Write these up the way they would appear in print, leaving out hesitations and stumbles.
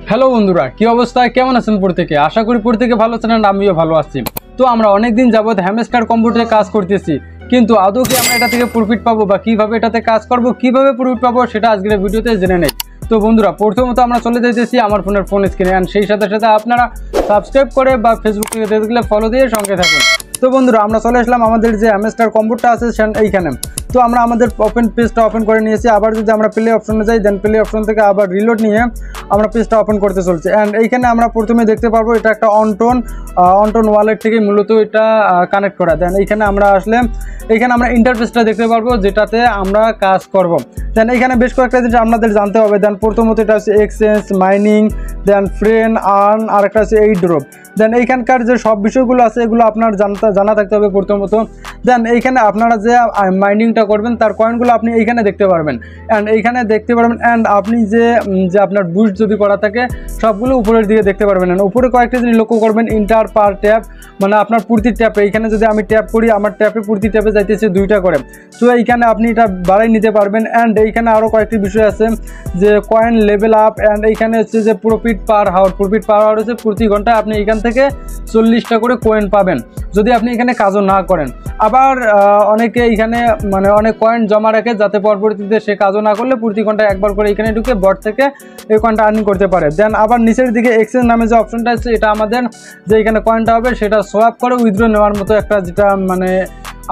Hello বন্ধুরা, কি অবস্থা? কেমন আছেন প্রত্যেকে? আশা করি প্রত্যেকে ভালো আছেন আর আমিও ভালো আছি। তো আমরা অনেক দিন যাবত হ্যামস্টার কম্পিউটারে কাজ করতেছি, কিন্তু আদৌ কি আমরা এটা থেকে প্রফিট পাবো বা কিভাবে এটাতে কাজ করব, কিভাবে প্রফিট পাবো সেটা আজকের ভিডিওতে জেনে নেই। তো বন্ধুরা, প্রথমত আমরা চলে যেতেছি আমার ফোনের ফোন স্ক্রিনে, অ্যান্ড সেই সাথে সাথে আপনারা সাবস্ক্রাইব করে বা ফেসবুক থেকে দেখলে ফলো দিয়ে সঙ্গে থাকুন। তো বন্ধুরা, আমরা চলে আসলাম আমাদের যে হ্যামস্টার কম্পিউটার আছে এইখানে। তো আমরা আমাদের পেজটা ওপেন করে নিয়েছি। আবার যদি আমরা প্লে অপশনে যাই, দেন প্লে অপশন থেকে আবার রিলোড নিয়ে আমরা পেজটা ওপেন করতে চলছে। অ্যান্ড এইখানে আমরা প্রথমে দেখতে পারবো এটা একটা অনটোন ওয়ালেট থেকে মূলত এটা কানেক্ট করা। দেন এইখানে আমরা আসলে এইখানে আমরা ইন্টারফেসটা দেখতে পারবো যেটাতে আমরা কাজ করব। দেন এইখানে বেশ কয়েকটা জিনিস আপনাদের জানতে হবে। দেন প্রথমত এটা হচ্ছে এক্সচেঞ্জ, মাইনিং, দেন ফ্রেন্ড, আর্ন, আর একটা হচ্ছে এই ড্রপ। দেন এইখানকার যে সব বিষয়গুলো আছে এগুলো আপনার জানা থাকতে হবে প্রথমত। দেন এইখানে আপনারা যে মাইনিংটা করবেন তার কয়েনগুলো আপনি এইখানে দেখতে পারবেন, অ্যান্ড এইখানে দেখতে পারবেন। অ্যান্ড আপনি যে আপনার বুস্ট যদি করা থাকে সবগুলো উপরের দিকে দেখতে পারবেন। উপরে কয়েকটা জিনিস লক্ষ্য করবেন, ইন্টার পার ট্যাপ, মানে আপনার প্রতি ট্যাপে এইখানে যদি আমি ট্যাপ করি আমার ট্যাপে প্রতি ট্যাপে যাইতেছে 2টা করে। তো এইখানে আপনি এটা বাড়াই নিতে পারবেন। অ্যান্ড এইখানে আরও কয়েকটি বিষয় আছে যে কয়েন লেভেল আপ, অ্যান্ড এইখানে হচ্ছে যে প্রফিট পার আওয়ার হচ্ছে প্রতি ঘন্টায় আপনি এইখান থেকে 40টা করে কয়েন পাবেন যদি আপনি এখানে কাজও না করেন। আবার অনেকে এইখানে মানে অনেক কয়েন জমা রাখে যাতে পরবর্তীতে সে কাজও না করলে প্রতি ঘন্টায় একবার করে এখানে ঢুকে বট থেকে এই কয়েনটা আর্নিং করতে পারে। দেন আবার নিচের দিকে এক্সচেঞ্জ নামে যে অপশনটা আছে এটা আমাদের যে এখানে কয়েনটা হবে সেটা সোয়াপ করে উইথড্র নেওয়ার মতো একটা, যেটা মানে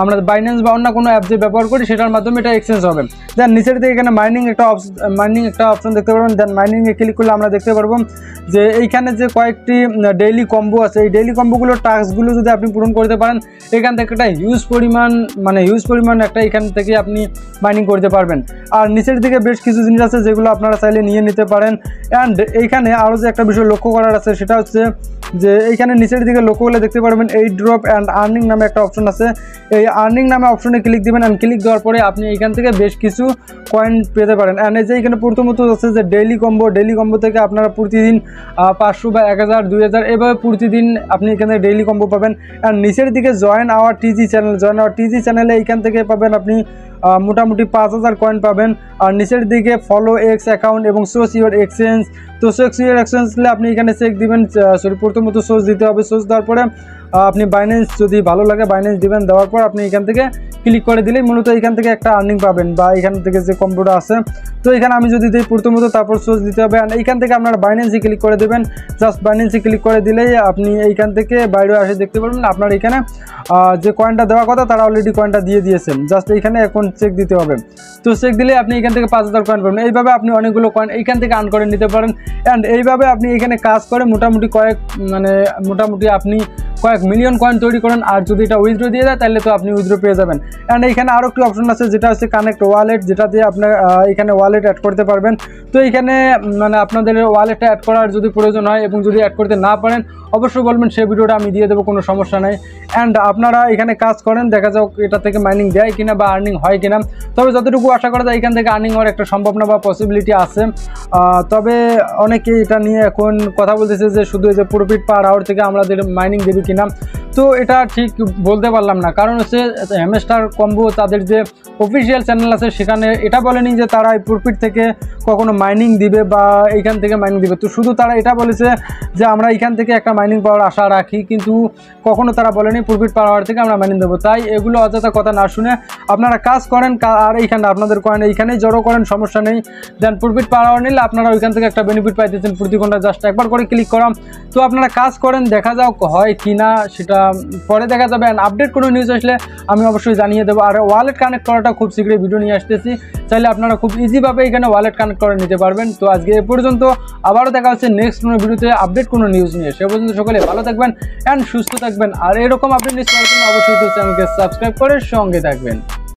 আমরা বাইন্যান্স বা অন্য কোনো অ্যাপ যে ব্যবহার করি সেটার মাধ্যমে এটা এক্সচেঞ্জ হবে। দেন নিচের দিকে এখানে মাইনিং একটা অপশন দেখতে পারবেন। দেন মাইনিংয়ে ক্লিক করলে আমরা দেখতে পারবো যে এইখানে যে কয়েকটি ডেইলি কম্বো আছে, এই ডেইলি কম্বোগুলোর টাস্কগুলো যদি আপনি পূরণ করতে পারেন এখান থেকে একটা হিউজ পরিমাণ একটা এখান থেকে আপনি মাইনিং করতে পারবেন। আর নিচের দিকে বেশ কিছু জিনিস আছে যেগুলো আপনারা চাইলে নিয়ে নিতে পারেন। অ্যান্ড এইখানে আরও যে একটা বিষয় লক্ষ্য করার আছে সেটা হচ্ছে যে এইখানে নিচের দিকে লক্ষ্য করলে দেখতে পারবেন এই ড্রপ অ্যান্ড আর্নিং নামে একটা অপশন আছে। এই আর্নিং নামে অপশনে ক্লিক দিবেন, অ্যান্ড ক্লিক দেওয়ার পরে আপনি এইখান থেকে বেশ কিছু কয়েন পেতে পারেন। অ্যান্ড এই যে এখানে প্রথমত আছে যে ডেইলি কম্বো থেকে আপনারা প্রতিদিন 500 বা 1000 2000 এভাবে প্রতিদিন আপনি এখানে ডেইলি কম্বো পাবেন। অ্যান্ড নিচের দিকে জয়েন আওয়ার টিজি চ্যানেলে এইখান থেকে পাবেন আপনি মোটামুটি 5000 কয়েন পাবেন। আর নিচের দিকে ফলো এক্স অ্যাকাউন্ট এবং সোর্স ইউর এক্সচেঞ্জ। তো সোর্স ইউর এক্সচেঞ্জ হলে আপনি এখানে চেক দিবেন, প্রথমত সোর্স দিতে হবে। সোর্স দেওয়ার পরে আপনি বাইন্যান্স যদি ভালো লাগে বাইন্যান্স দিবেন, দেওয়ার পর আপনি এখান থেকে ক্লিক করে দিলেই মূলত এখান থেকে একটা আর্নিং পাবেন বা এখান থেকে যে কম্বোটা আছে। তো এখানে আমি যদি দিই প্রথমত, তারপর সোর্স দিতে হবে, আর এইখান থেকে আপনারা বাইন্যান্সে ক্লিক করে দেবেন। জাস্ট বাইন্যান্সে ক্লিক করে দিলেই আপনি এইখান থেকে বাইরে আসে দেখতে পারবেন আপনার এখানে যে কয়েনটা দেওয়ার কথা তারা অলরেডি কয়েনটা দিয়ে দিয়েছেন। জাস্ট এইখানে এখন চেক দিতে হবে। তো চেক দিলে আপনি এখান থেকে 5000 কয়েন পাবেন। এইভাবে আপনি অনেকগুলো কয়েন এইখান থেকে আর্ন করে নিতে পারেন। অ্যান্ড এইভাবে আপনি এখানে কাজ করে মোটামুটি আপনি কয়েক মিলিয়ন কয়েন তৈরি করেন। আর যদি এটা উইথড্র দিয়ে দেয় তাহলে তো আপনি উইথড্র পেয়ে যাবেন। অ্যান্ড এইখানে আরও একটি অপশন আছে যেটা হচ্ছে কানেক্ট ওয়ালেট, যেটা দিয়ে আপনার এখানে ওয়ালেট অ্যাড করতে পারবেন। তো এইখানে মানে আপনাদের ওয়ালেটটা অ্যাড করার যদি প্রয়োজন হয় এবং যদি অ্যাড করতে না পারেন অবশ্যই বলবেন, সেই ভিডিওটা আমি দিয়ে দেবো, কোনো সমস্যা নেই। অ্যান্ড আপনারা এখানে কাজ করেন, দেখা যাক এটা থেকে মাইনিং দেয় কিনা বা আর্নিং হয় কিনা। তবে যতটুকু আশা করা যায় এখান থেকে আর্নিং হওয়ার একটা সম্ভাবনা বা পসিবিলিটি আছে। তবে অনেকে এটা নিয়ে এখন কথা বলতেছে যে শুধু এই যে প্রফিট পার আওয়ার থেকে আমাদের মাইনিং দেবে কিনা। তো এটা ঠিক বলতে পারলাম না, কারণ হচ্ছে হ্যামস্টার কম্বো তাদের যে অফিসিয়াল চ্যানেল আছে সেখানে এটা বলেনি যে তারা এই প্রফিট থেকে কখনো মাইনিং দিবে বা এইখান থেকে মাইনিং দিবে। তো শুধু তারা এটা বলেছে যে আমরা এইখান থেকে একটা মাইনিং পাওয়ার আশা রাখি, কিন্তু কখনো তারা বলেনি প্রফিট পাওয়ার থেকে আমরা মাইনিং দেবো। তাই এগুলো অযথা কথা না শুনে আপনারা কাজ করেন, আর এইখানে আপনাদের কয়েন এইখানেই জড়ো করেন, সমস্যা নেই। দেন প্রফিট পাওয়ার নিলে আপনারা ওইখান থেকে একটা বেনিফিট পাইতেছেন প্রতি ঘন্টা, জাস্ট একবার করে ক্লিক করাম। তো আপনারা কাজ করেন, দেখা যাক হয় কি না সেটা পরে দেখা যাবে। অ্যান্ড আপডেট কোনো নিউজ আসলে আমি অবশ্যই জানিয়ে দেবো। আর ওয়ালেট কানেক্ট করাটা খুব শীঘ্রই ভিডিও নিয়ে আসতেছি, চাইলে আপনারা খুব ইজিভাবে এখানে ওয়ালেট কানেক্ট করে নিতে পারবেন। তো আজকে এ পর্যন্ত, আবারও দেখা হচ্ছে নেক্সট কোনো ভিডিওতে আপডেট কোনো নিউজ নিয়ে। সে পর্যন্ত সকলে ভালো থাকবেন অ্যান্ড সুস্থ থাকবেন। আর এরকম আপডেট নিউজ পাওয়ার জন্য অবশ্যই চ্যানেলকে সাবস্ক্রাইব করে সঙ্গে থাকবেন।